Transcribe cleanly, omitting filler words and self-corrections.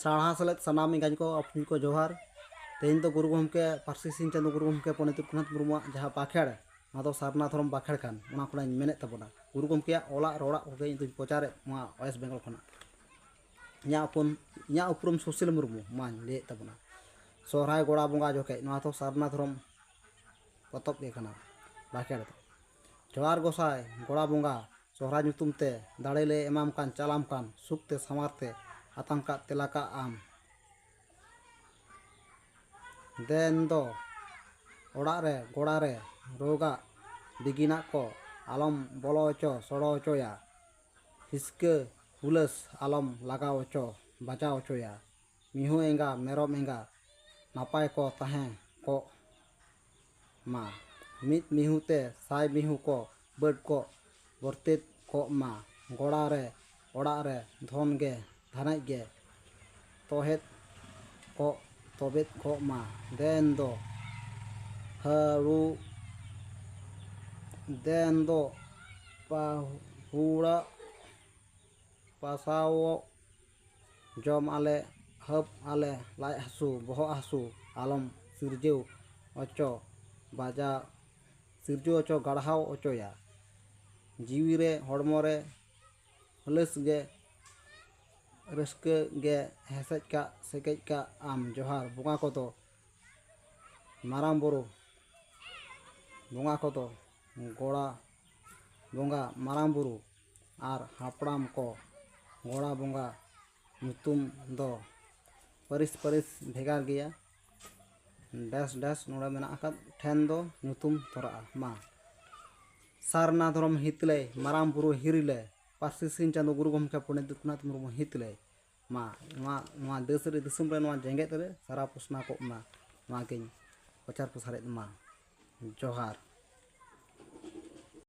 साढ़ा सलेद सनाम इंगाज को अपनी को जोहार तेज तो गुरु गमके पार्सी सिंह चंदू गुरु गमके पंडित रघुनाथ मुर्मू जहाँ बाखेड़ ना सारना धरम बाखेड़ खान मेने तबना गुरु गमके ओला रोड़ा को प्रचार वेस्ट बेंगल खना इं उपरूम सुशील मुर्मू मा लैद तबना सोहराय गोड़ा बंगा जोके तो सारना धरम पतब के बाखेड़ जोहार गोसाई गोड़ा बंगा सोहराय नुतुमते दाड़ेले एमाम कान चालाम कान सुखते समारते आतंका तेलाका आम देन दो ओड़ारे गोड़ारे रोगा बिगिना को आलम बोलो ओचो सड़ो ओचोया हिस्के हुलस आलम लगा ओचो बचा ओचोया मिहु एंगा मेरम एंगा नापाय को तहें को मा मित मिहुते साय मिहु को बड को बर्तेत को मा गोड़ारे ओड़ारे धन गे धानाय गे तोहेत को तोबेत को मा देन दो हारू देन दो पाहुड़ा पासाओ जम आले हब आले लाय हसू बहो हसू आलम सिरजेव ओचो बाजा सिरजो ओचो गढ़ाव ओचोया जीवी रे हड़मो रे हलस गे रस्के गे हेसेज का सेकेज का आम जोहार बुंगा को तो माराम बुरु बुंगा को तो गोड़ा बुंगा माराम बुरु आर हापड़ाम को गोड़ा बुंगा नुतुम दो परिस परिस भेगार गया डैश डैश नोड़ा मेना आकाद ठेन दो नुतुम तोरा मा सारना धरम हितले माराम बुरु हिरिले पार्सी सिंह चांदो गुरु गमके पंडित रघुनाथ मुर्मू हितले मा देश रे दिसुम रे जेंगेत रे सारा पुसना को मा गिन प्रचार प्रसार मा जोहार।